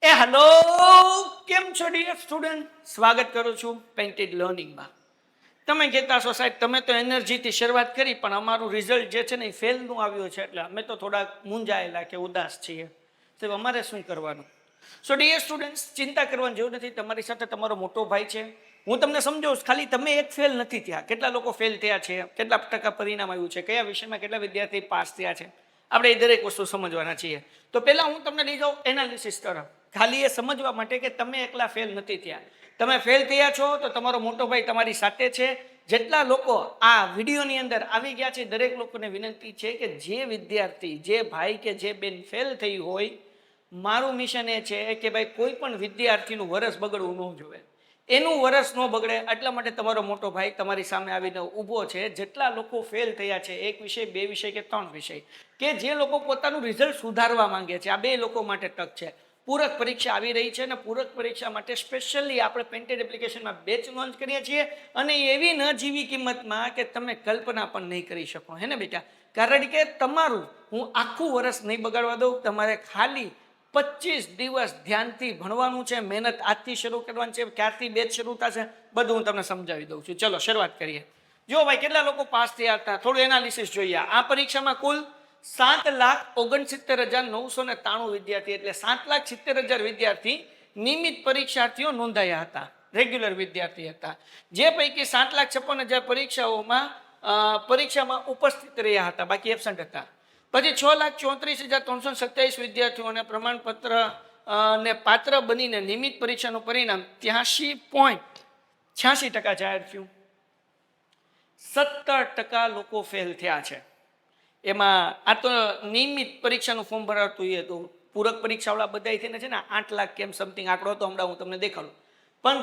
Hello, કેમ છો dear student? સ્વાગત કરું છું પેઇન્ટેડ લર્નિંગમાં. તમે કહેતા છો સાહેબ તમે તો એનર્જીથી શરૂઆત કરી પણ અમારું રિઝલ્ટ જે છે ને એ ફેલનું આવ્યું છે એટલે અમે તો થોડાક મૂંઝાયેલા કે ઉદાસ છીએ. સાહેબ અમારે શું કરવાનું? સો ડિયર સ્ટુડન્ટ્સ, ચિંતા કરવાની જરૂર નથી. તમારી સાથે તમારો મોટો ભાઈ છે. હું તમને સમજાવું, ખાલી તમે એક ફેલ નથી થયા. કેટલા લોકો ફેલ થયા છે, કેટલા ટકા પરિણામ આવ્યું છે, કયા વિષયમાં કેટલા વિદ્યાર્થી પાસ થયા છે, આપણે એ દરેક વસ્તુ સમજવાના છીએ. તો પહેલાં હું તમને લઈ જાઉં એનાલિસિસ તરફ, ખાલી એ સમજવા માટે કે તમે એકલા ફેલ નથી થયા. તમે ફેલ થયા છો તો તમારો મોટો ભાઈ તમારી સાથે છે. જેટલા લોકો આ વિડીયોની અંદર આવી ગયા છે દરેક લોકોને વિનંતી છે કે જે વિદ્યાર્થી, જે ભાઈ કે જે બેન ફેલ થઈ હોય, મારું મિશન એ છે કે ભાઈ કોઈ પણ વિદ્યાર્થીનું વરસ બગડવું ન જોઈએ. એનું વરસ ન બગડે એટલા માટે તમારો મોટો ભાઈ તમારી સામે આવીને ઊભો છે. જેટલા લોકો ફેલ થયા છે, એક વિષય, બે વિષય કે ત્રણ વિષય, કે જે લોકો પોતાનું રિઝલ્ટ સુધારવા માંગે છે, આ બે લોકો માટે તક છે. પૂરક પરીક્ષા આવી રહી છે અને પૂરક પરીક્ષા માટે સ્પેશિયલી આપણે પેઇન્ટેડ એપ્લિકેશનમાં બેચ લોન્ચ કરીએ છીએ અને એવી ન જીવી કિંમતમાં કે તમે કલ્પના પણ નહીં કરી શકો. હે ને બેટા? કારણ કે તમારું હું આખું વર્ષ નહીં બગાડવા દઉં. તમારે ખાલી 25 દિવસ ધ્યાનથી ભણવાનું છે. મહેનત આજથી શરૂ કરવાની છે. ક્યારથી બેચ શરૂ થશે બધું હું તમને સમજાવી દઉં છું. ચલો શરૂઆત કરીએ. જો ભાઈ કેટલા લોકો પાસ થયા હતા, થોડું એનાલિસિસ જોઈએ. આ પરીક્ષામાં કુલ 7,69,993 વિદ્યાર્થી, એટલે 7,70,000 વિદ્યાર્થી નિયમિત પરીક્ષાર્થીઓ નોંધાયા હતા, રેગ્યુલર વિદ્યાર્થી હતા. જે પૈકી 7,56,000 પરીક્ષામાં ઉપસ્થિત રહ્યા હતા, બાકી એબસન્ટ હતા. પછી 6,34,327 વિદ્યાર્થીઓને પ્રમાણપત્ર ને પાત્ર બનીને નિયમિત પરીક્ષાનું પરિણામ 83.86% જાહેર થયું. 17% લોકો ફેલ થયા છે. એમાં આ તો નિયમિત પરીક્ષાનું ફોર્મ ભરાતું એ હતું. પૂરક પરીક્ષાવાળા બધા થઈને છે ને 8 લાખ કેમ સમથિંગ આંકડો હતો, હમણાં હું તમને દેખાડું. પણ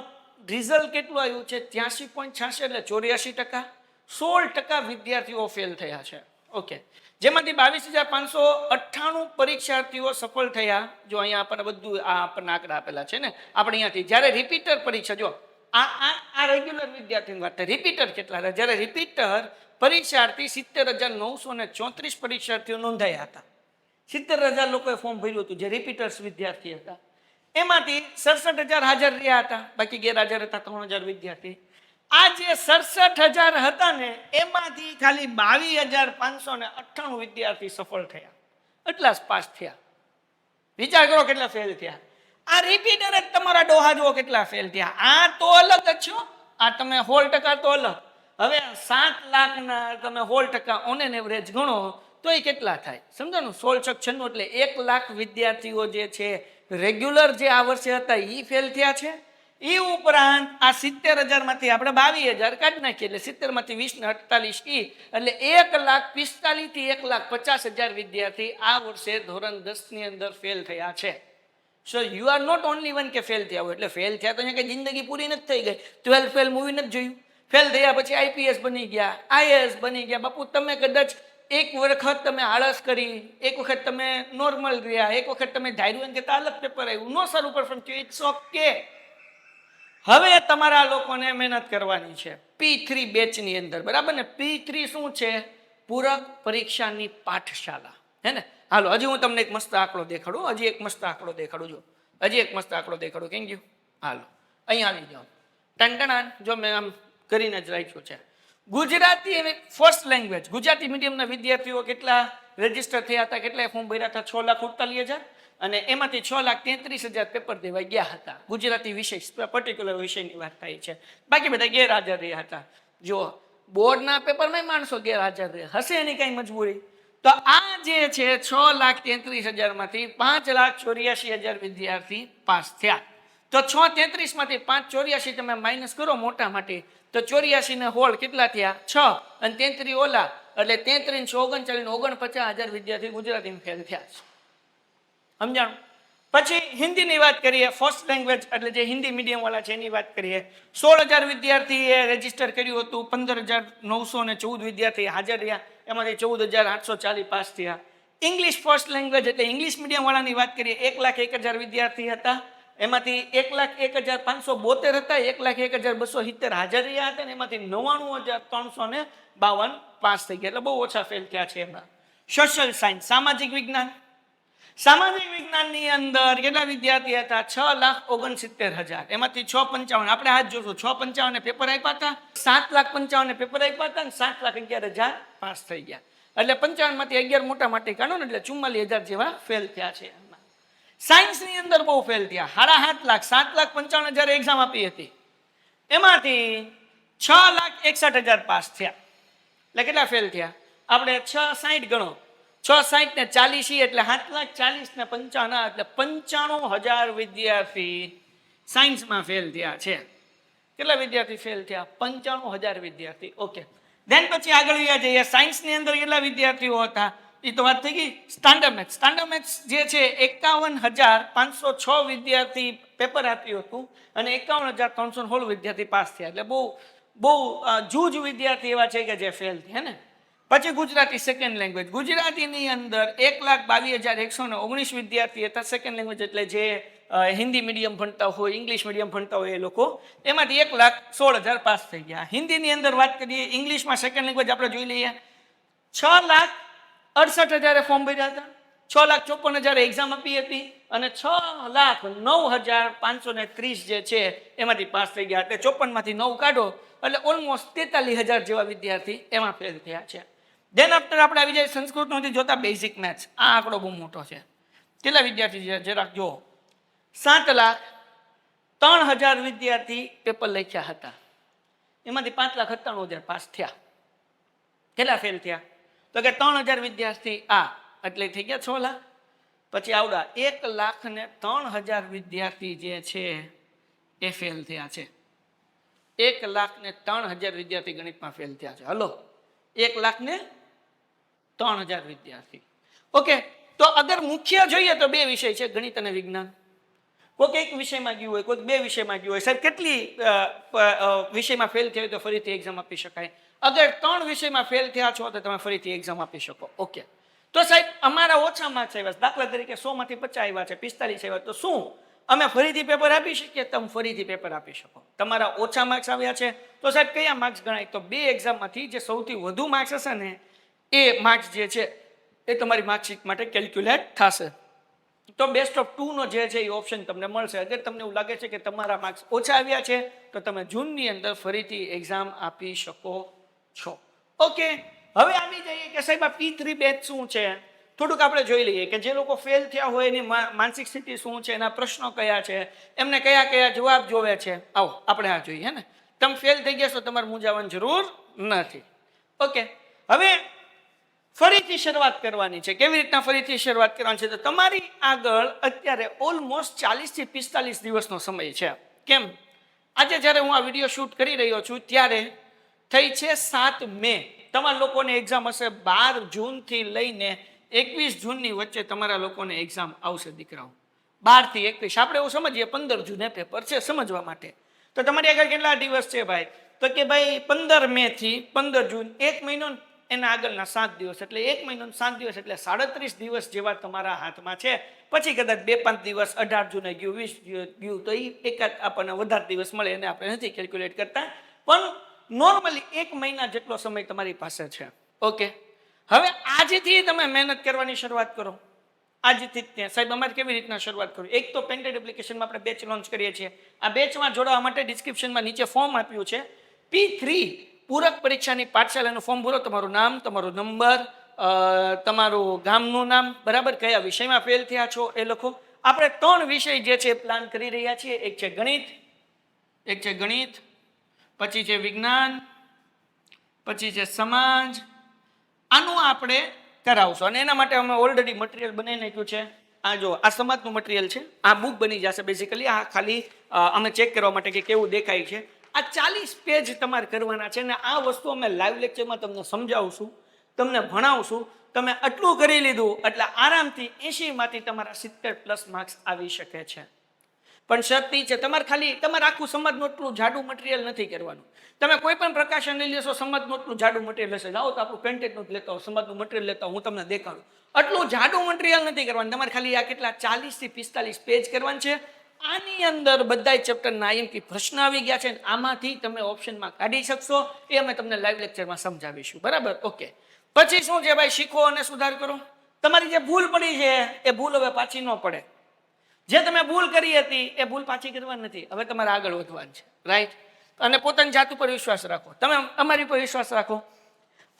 રિઝલ્ટ કેટલું આવ્યું છે? 83.86, એટલે 84%. 16% વિદ્યાર્થીઓ ફેલ થયા છે. ઓકે, જેમાંથી 22,598 પરીક્ષાર્થીઓ સફળ થયા. જો અહીંયા આપણને બધું આ આપણને આંકડા આપેલા છે ને આપણે અહીંયાથી. જ્યારે રિપીટર પરીક્ષા, જો આ રેગ્યુલર વિદ્યાર્થીની વાત, રિપીટર કેટલા હતા? જ્યારે રિપીટર પરીક્ષાર્થી 70,934 પરીક્ષાર્થીઓ નોંધાયા હતા. 70,000 લોકોએ ફોર્મ ભર્યું હતું જે રિપીટર્સ વિદ્યાર્થી હતા. એમાંથી 67,000 હાજર રહ્યા હતા, બાકી ગેરહાજર હતા 3,000 વિદ્યાર્થી. આ જે 67,000 હતા ને એમાંથી ખાલી 22,598 વિદ્યાર્થી સફળ થયા, એટલા જ પાસ થયા. વિચાર કરો કેટલા ફેલ થયા. આ રિપીટર જ તમારા ડોહા જુઓ કેટલા ફેલ થયા. આ તો અલગ જ છો, આ તમે 16% તો અલગ. હવે 7 લાખના તમે 16% ઓન એન એવરેજ ગણો તો એ કેટલા થાય? સમજાનું? 16,96 એટલે 1 લાખ વિદ્યાર્થીઓ જે છે રેગ્યુલર જે આ વર્ષે હતા એ ફેલ થયા છે. એ ઉપરાંત આ 70,000 માંથી આપણે 22,000 કાઢી નાખીએ એટલે 70 માંથી 20 ને 48 એટલે 1,45,000 થી 1,50,000 વિદ્યાર્થી આ વર્ષે ધોરણ 10 ની અંદર ફેલ થયા છે. So you are not only one કે ફેલ થયા હોય. એટલે ફેલ થયા તો અહીંયા કઈ જિંદગી પૂરી નથી થઈ ગઈ. 12 ફેલ મૂવી નથી જોયું? ફેલ થયા પછી આઈપીએસ બની ગયા, આઈએએસ બની ગયા. બાપુ તમે કદાચ એક વખત તમે આળસ કરી, એક વખત તમે નોર્મલ રહ્યા, એક વખત તમે ધાર્યું એમ કે અલગ પેપર આવ્યું, નો સારું પરફોર્મ થયું, ઇટ્સ ઓકે. હવે તમારા લોકોને મહેનત કરવાની છે P3 બેચની અંદર, બરાબર ને? P3 શું છે? પૂરક પરીક્ષાની પાઠશાળા, હે ને? હાલો હજી હું તમને એક મસ્ત આંકડો દેખાડું. હજી એક મસ્ત આંકડો દેખાડું. જો હજી એક મસ્ત આંકડો દેખાડું. કેમ ગયું? હાલો અહીંયા આવી જાઓ. ટંટણા, જો મેં આમ કરીને જ રાખ્યું છે. ગુજરાતી ફર્સ્ટ લેંગ્વેજ, ગુજરાતી મીડિયમના વિદ્યાર્થીઓ કેટલા રજીસ્ટર થયા હતા, કેટલા ફોર્મ ભર્યા હતા? 6,48,000. અને એમાંથી 6,33,000 પેપર દેવા ગયા હતા. ગુજરાતી વિષય, પર્ટિક્યુલર વિષયની વાત થાય છે. બાકી બધા ગેરહાજર રહ્યા હતા. જો બોર્ડના પેપરમાં માણસો ગેરહાજર રહ્યા હશે, એની કઈ મજબૂરી. તો આ જે છે 6,33,000 માંથી 5,84,000 વિદ્યાર્થી પાસ થયા. તો 6,33 માંથી 5,84 તમે માઇનસ કરો મોટા માટે, તો 84 ને હોલ કેટલા થયા? 6 અને 33 ઓલા, એટલે 33 39 49,000 વિદ્યાર્થી ગુજરાતીમાં ફેલ થયા છે. સમજાણું? પછી હિન્દીની વાત કરીએ, ફર્સ્ટ લેંગ્વેજ એટલે જે હિન્દી મીડિયમ વાળા છે એની વાત કરીએ. 16,000 વિદ્યાર્થીએ રજીસ્ટર કર્યું હતું, 15,914 વિદ્યાર્થી હાજર રહ્યા, એમાંથી 14,840 પાસ થયા. ઇંગ્લિશ ફર્સ્ટ લેંગ્વેજ એટલે ઇંગ્લિશ મીડિયમ વાળાની વાત કરીએ, 1,01,000 વિદ્યાર્થી હતા, એમાંથી 1,01,572 હતા, 1,01,270 હાજર રહ્યા હતા, અને એમાંથી 99,352 પાસ થઈ ગયા, એટલે બહુ ઓછા ફેલ થયા છે. એમાં સોશિયલ સાયન્સ, સામાજિક વિજ્ઞાન, સામાજિક વિજ્ઞાનની અંદર કેટલા વિદ્યાર્થી હતા? 6,69,000. એમાંથી 655 આપણે હાથ જોશું. 655 પેપર આપ્યા હતા, 7,55 પેપર આપ્યા હતા અને 7,11,000 પાસ થઈ ગયા. એટલે 55 માંથી 11 મોટા માટે કાઢો ને એટલે 44,000 જેવા ફેલ થયા છે. સાયન્સની અંદર બહુ ફેલ થયા. 7,50,000 7,55,000 એક્ઝામ આપી હતી, એમાંથી 6,61,000 પાસ થયા. એટલે કેટલા ફેલ થયા? આપણે 660 ગણો, 660 ને 40 એટલે 7,40,000 ને 55 એટલે 95,000 વિદ્યાર્થી સાયન્સમાં ફેલ થયા છે. કેટલા વિદ્યાર્થી ફેલ થયા? 95,000 વિદ્યાર્થી. ઓકે, ધેન પછી આગળ વ્યા જઈએ. સાયન્સની અંદર કેટલા વિદ્યાર્થીઓ હતા? એ તો વાત થઈ ગઈ. સ્ટાન્ડર્ડ મેથ્સ, સ્ટાન્ડર્ડ મેથ્સ જે છે 51,506 વિદ્યાર્થી પેપર આપ્યું હતું અને 51,316 વિદ્યાર્થી પાસ થયા. એટલે બહુ જૂજ વિદ્યાર્થી એવા છે કે જે ફેલ થયા ને. પછી ગુજરાતી સેકન્ડ લેંગ્વેજ, ગુજરાતીની અંદર 1,22,119 વિદ્યાર્થી હતા સેકન્ડ લેંગ્વેજ, એટલે જે હિન્દી મીડિયમ ભણતા હોય, ઇંગ્લિશ મીડિયમ ભણતા હોય એ લોકો, એમાંથી 1,16,000 પાસ થઈ ગયા. હિન્દીની અંદર વાત કરીએ, ઇંગ્લિશમાં સેકન્ડ લેંગ્વેજ આપણે જોઈ લઈએ, 6,68,000 ફોર્મ ભર્યા હતા, 6,54,000 એક્ઝામ આપી હતી અને 6,09,530 જે છે એમાંથી પાસ થઈ ગયા. એટલે 54 માંથી 9 કાઢો એટલે ઓલમોસ્ટ 43,000 જેવા વિદ્યાર્થી એમાં ફેલ થયા છે. ધેન આફ્ટર આપણે આવી જાય સંસ્કૃતમાંથી જોતા બેઝિક મેથ્સ. આ આંકડો બહુ મોટો છે. કેટલા વિદ્યાર્થી જરાક જુઓ, 7,03,000 વિદ્યાર્થી પેપર લખ્યા હતા, એમાંથી 5,98,000 પાસ થયા. કેટલા ફેલ થયા? તો કે 3,000 વિદ્યાર્થી એટલે થઈ ગયા 6 લાખ. પછી આવડા 1,03,000 વિદ્યાર્થી જે છે એ ફેલ થયા છે. 1,03,000 વિદ્યાર્થી ગણિતમાં ફેલ થયા છે. હલો, 1,03,000 વિદ્યાર્થી. ઓકે, તો અગર મુખ્ય જોઈએ તો 2 વિષય છે, ગણિત અને વિજ્ઞાન. કોઈક એક વિષયમાં ગયું હોય, કોઈક 2 વિષયમાં ગયું હોય. સાહેબ કેટલી વિષયમાં ફેલ થયા હોય તો ફરીથી એક્ઝામ આપી શકાય? અગર 3 વિષયમાં ફેલ થયા છો તો તમે ફરીથી એક્ઝામ આપી શકો. ઓકે, તો સાહેબ અમારા ઓછા માર્ક્સ આવ્યા, દાખલા તરીકે 100 માંથી 50 આવ્યા છે, 45 આવ્યા, તો શું અમે ફરીથી પેપર આપી શકીએ? તમે ફરીથી પેપર આપી શકો. તમારા ઓછા માર્ક્સ આવ્યા છે તો સાહેબ કયા માર્ક્સ ગણાય? તો 2 એક્ઝામમાંથી જે સૌથી વધુ માર્ક્સ હશે ને એ માર્ક્સ જે છે એ તમારી માર્કશીટ માટે કેલ્ક્યુલેટ થશે. તો બેસ્ટ ઓફ 2 નો જે છે એ ઓપ્શન તમને મળશે. અગર તમને એવું લાગે છે કે તમારા માર્ક્સ ઓછા આવ્યા છે તો તમે જૂનની અંદર ફરીથી એક્ઝામ આપી શકો છો. ઓકે, હવે આવી જઈએ કે સાહેબ આ P3 બેચ શું છે, થોડુંક આપણે જોઈ લઈએ કે જે લોકો ફેલ થયા હોય એની માનસિક સ્થિતિ શું છે, એના પ્રશ્નો કયા છે, એમને કયા કયા જવાબ જોવે છે. આવો આપણે આ જોઈએ ને. તમે ફેલ થઈ ગયા છો, તમારે મૂંઝાવાની જરૂર નથી. ઓકે, હવે ફરીથી શરૂઆત કરવાની છે. કેવી રીતના ફરીથી શરૂઆત કરવાની છે? તો તમારી આગળ અત્યારે ઓલમોસ્ટ 40 થી 45 દિવસનો સમય છે. કેમ? આજે જ્યારે હું આ વિડીયો શૂટ કરી રહ્યો છું ત્યારે થઈ છે 7 મે. તમારા લોકોને એક્ઝામ હશે 12 જૂનથી લઈને 21 જૂનની વચ્ચે તમારા લોકોને એક્ઝામ આવશે દીકરાઓ. 12 થી 21 આપણે એવું સમજીએ 15 જૂને પેપર છે સમજવા માટે. તો તમારી આગળ કેટલા દિવસ છે ભાઈ? તો કે ભાઈ 15 મે થી 15 જૂન, 1 મહિનો એના આગળના 7 દિવસ, એટલે 1 મહિનો 7 દિવસ એટલે 37 દિવસ જેવા તમારા હાથમાં છે. પછી કદાચ 2-5 દિવસ 18 જૂને ગયું, 20 ગયું તો એ એકાદ આપણને વધારે દિવસ મળે, એને આપણે નથી કેલ્ક્યુલેટ કરતા, પણ નોર્મલી 1 મહિના જેટલો સમય તમારી પાસે છે. ઓકે, હવે આજથી તમે મહેનત કરવાની શરૂઆત કરો. આજથી જ સાહેબ અમારે કેવી રીતના શરૂઆત કરવી? એક તો પેન્ટેડ એપ્લિકેશનમાં આપણે બેચ લોન્ચ કરીએ છીએ. આ બેચમાં જોડાવા માટે ડિસ્ક્રિપ્શનમાં નીચે ફોર્મ આપ્યું છે. P3 પૂરક પરીક્ષાની પાઠશાલાનું ફોર્મ ભરો. તમારું નામ, તમારો નંબર, તમારું ગામનું નામ, બરાબર, કયા વિષયમાં ફેલ થયા છો એ લખો. આપણે 3 વિષય જે છે પ્લાન કરી રહ્યા છીએ. એક છે ગણિત, પછી છે વિજ્ઞાન, પછી છે સમાજ. આનું આપણે કરાવશું અને એના માટે અમે ઓલરેડી મટીરિયલ બનાવી નાખ્યું છે. આ જો આ સમાજનું મટીરિયલ છે, આ બુક બની જશે બેઝિકલી. આ ખાલી અમે ચેક કરવા માટે કે કેવું દેખાય છે. આ 40 પેજ તમારે કરવાના છે અને આ વસ્તુ અમે લાઈવ લેક્ચરમાં તમને સમજાવશું, તમને ભણાવશું. તમે આટલું કરી લીધું એટલે આરામથી 80 માંથી તમારા 70+ માર્ક્સ આવી શકે છે. પણ શરત છે તમારે આખું સમાજનું એટલું જાડું મટીરિયલ નથી કરવાનું. તમે કોઈ પણ પ્રકાશન લઈ લેશો, સમાજનું એટલું જાડું મટીરિયલ હશે, જાઓ તો આપણું પેન્ટેડનું જ લેતા હો, સમાજનું મટીરિયલ લેતા હું તમને દેખાડું. આટલું જાડું મટીરિયલ નથી કરવાનું. તમારે ખાલી આ કેટલા 40 થી 45 પેજ કરવાનું છે. આની અંદર બધાય ચેપ્ટરના IMP પ્રશ્ન આવી ગયા છે. આમાંથી તમે ઓપ્શનમાં કાઢી શકશો. એ અમે તમને લાઈવ લેક્ચરમાં સમજાવીશું, બરાબર? ઓકે, પછી શું છે ભાઈ? શીખો અને સુધાર કરો. તમારી જે ભૂલ પડી છે એ ભૂલ હવે પાછી ન પડે. જે તમે ભૂલ કરી હતી એ ભૂલ પાછી કરવાની નથી. હવે તમારે આગળ વધવાનું છે, રાઈટ? અને પોતાની જાત ઉપર વિશ્વાસ રાખો. તમે અમારી ઉપર વિશ્વાસ રાખો.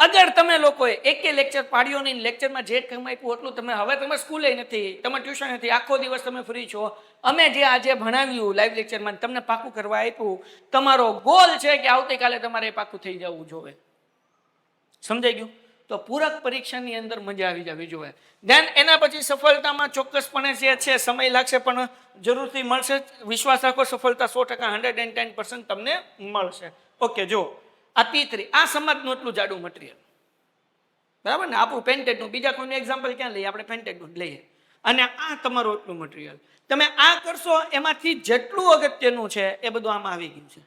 અગર તમે લોકોએ એકે લેક્ચર પાડ્યો નહીં, લેક્ચરમાં જે કમાયું એટલું તમે, હવે તમે સ્કૂલે નથી, તમે ટ્યુશન નથી, આખો દિવસ તમે ફ્રી છો, અમે જે આજે ભણાવ્યું લાઈવ લેક્ચરમાં તમને પાકું કરવા આપ્યું, તમારો ગોલ છે કે આવતીકાલે તમારે પાકું થઈ જવું જોઈએ. સમજાઈ ગયું? તો પૂરક પરીક્ષાની અંદર મજા આવી જવી જોઈએ. ધેન એના પછી સફળતામાં ચોક્કસપણે જે છે સમય લાગશે પણ જરૂરથી મળશે. વિશ્વાસ રાખો, સફળતા 100%, 110% તમને મળશે. ઓકે, જો આ P3, આ સમાજનું એટલું જાડું મટીરિયલ, બરાબર ને? આપણું પેન્ટેડનું, બીજા કોઈનું એક્ઝામ્પલ ક્યાં લઈએ? આપણે પેન્ટેડનું લઈએ. અને આ તમારું એટલું મટીરિયલ, તમે આ કરશો એમાંથી જેટલું અગત્યનું છે એ બધું આમાં આવી ગયું છે,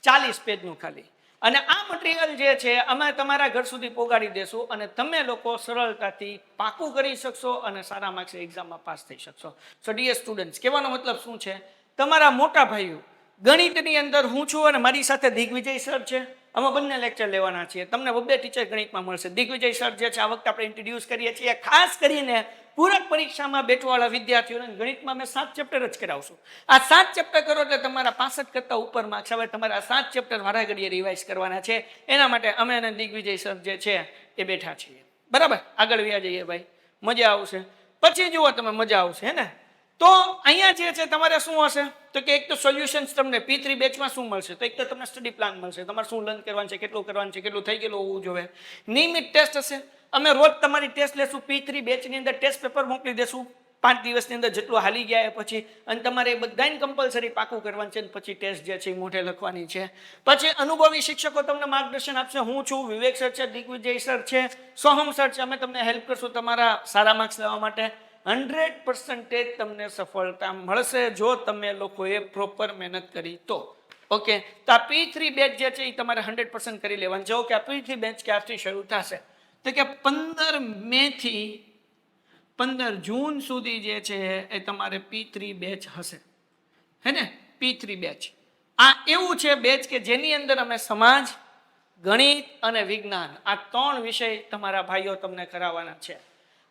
40 પેજનું ખાલી. અને આ મટીરિયલ જે છે અમે તમારા ઘર સુધી પહોંચાડી દેશું અને તમે લોકો સરળતાથી પાકું કરી શકશો અને સારા માર્ક્સે એક્ઝામમાં પાસ થઈ શકશો. સો ડીયર સ્ટુડન્ટ્સ, કહેવાનો મતલબ શું છે? તમારા મોટા ભાઈઓ ગણિતની અંદર હું છું અને મારી સાથે દિગ્વિજય સર છે. અમે બંને લેક્ચર લેવાના છીએ. તમને બબ્બે ટીચર ગણિતમાં મળશે. દિગ્વિજય સર જે છે આ વખતે આપણે ઇન્ટ્રોડ્યુસ કરીએ છીએ. ખાસ કરીને પૂરક પરીક્ષામાં બેઠવાવાળા વિદ્યાર્થીઓને ગણિતમાં અમે 7 ચેપ્ટર જ કરાવશું. આ 7 ચેપ્ટર કરો એટલે તમારા 65 કરતાં ઉપર માર્ક્સ આવે. તમારે આ 7 ચેપ્ટર વારા ઘડીએ રિવાઇઝ કરવાના છે. એના માટે અમે અને દિગ્વિજય સર જે છે એ બેઠા છીએ. બરાબર? આગળ વ્યા જઈએ ભાઈ, મજા આવશે. પછી જુઓ તમે, મજા આવશે, હે ને? તો અહીંયા જે છે તમારે શું હશે તો કે એક તો સોલ્યુશન્સ તમને P3 બેચમાં શું મળશે? તો એક તો તમને સ્ટડી પ્લાન મળશે, તમારે શું લર્ન કરવાનું છે, કેટલું કરવાનું છે, કેટલું થઈ ગયેલું હોવું જોઈએ. નિયમિત ટેસ્ટ હશે. અમે રોજ તમારી ટેસ્ટ લેશું. P3 બેચની અંદર ટેસ્ટ પેપર મોકલી દેશું 5 દિવસની અંદર, જેટલું હાલી ગયા પછી. અને તમારે એ બધાને કમ્પલસરી પાકું કરવાનું છે. પછી ટેસ્ટ જે છે એ મોઢે લખવાની છે. પછી અનુભવી શિક્ષકો તમને માર્ગદર્શન આપશે. હું છું, વિવેક સર છે, દિગ્વિજય સર છે, સોહમ સર છે. અમે તમને હેલ્પ કરશું તમારા સારા માર્ક્સ લેવા માટે. 100% તમને સફળતા મળશે જો તમે લોકોએ પ્રોપર મહેનત કરી તો. ઓકે, તો આ P3 બેચ જે છે એ તમારે 100% કરી લેવાનું. જો કે આ P3 બેચ ક્યારથી શરૂ થશે તો કે 15 મે થી 15 જૂન સુધી જે છે એ તમારે P3 બેચ હશે, હે ને? P3 બેચ આ એવું છે બેચ કે જેની અંદર અમે સમાજ, ગણિત અને વિજ્ઞાન આ 3 વિષય તમારા ભાઈઓ તમને કરાવવાના છે.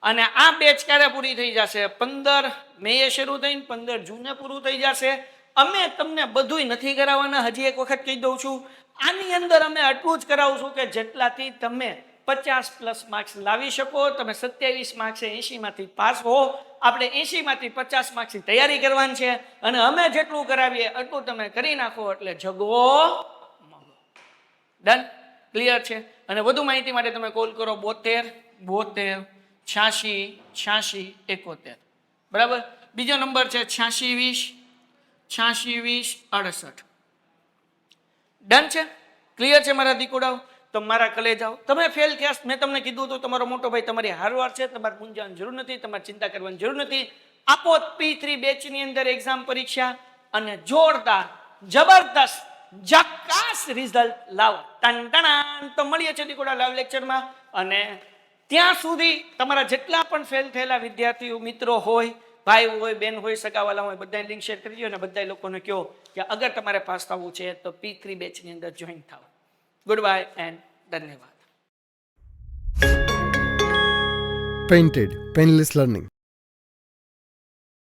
અને આ બેચ ક્યારે પૂરી થઈ જશે? 15 મે શરૂ થઈને 15 જૂને પૂરું થઈ જશે. અમે તમને બધુંય નથી કરાવવાના. હજી એક વખત કહી દઉં છું, આની અંદર અમે આટલું જ કરાવશું કે જેટલાથી તમે 50+ માર્ક્સ લાવી શકો. તમે 27 માર્ક્સે 80માંથી પાસ હો. આપણે 80માંથી 50 માર્ક્સની તૈયારી કરવાની છે. અને અમે જેટલું કરાવીએ એટલું તમે કરી નાખો એટલે જગવો મગો. ડન? ક્લિયર છે? અને વધુ માહિતી માટે તમે કોલ કરો 72 72 86 86 71. બરાબર? બીજો નંબર છે 86 20 86 20 68. ડન છે? ક્લિયર છે મારા દીકુડાઓ? તો મારા કલેજાઓ, તમે ફેલ થયા, મેં તમને કીધું હતું તમારો મોટો ભાઈ તમારી હારવાર છે. તમારે મૂંઝાવાની જરૂર નથી, તમારે ચિંતા કરવાની જરૂર નથી. આપો P3 બેચની અંદર એક્ઝામ પરીક્ષા અને જોરદાર, જબરદસ્ત, જકાસ રિઝલ્ટ લાવો. ટન તો મળીએ છીએ દીકુડા લાઈવ લેક્ચરમાં. અને ત્યાં સુધી તમારા જેટલા પણ ફેલ થયેલા વિદ્યાર્થીઓ મિત્રો હોય, ભાઈ હોય, બેન હોય, સગાવાલા હોય, બધાને લિંક શેર કરી દો અને બધા લોકોને કહો કે અગર તમારે પાસ થવું છે તો P3 બેચની અંદર જોઈન થાઓ. ગુડ બાય એન્ડ ધન્યવાદ. Painted Painless Learning.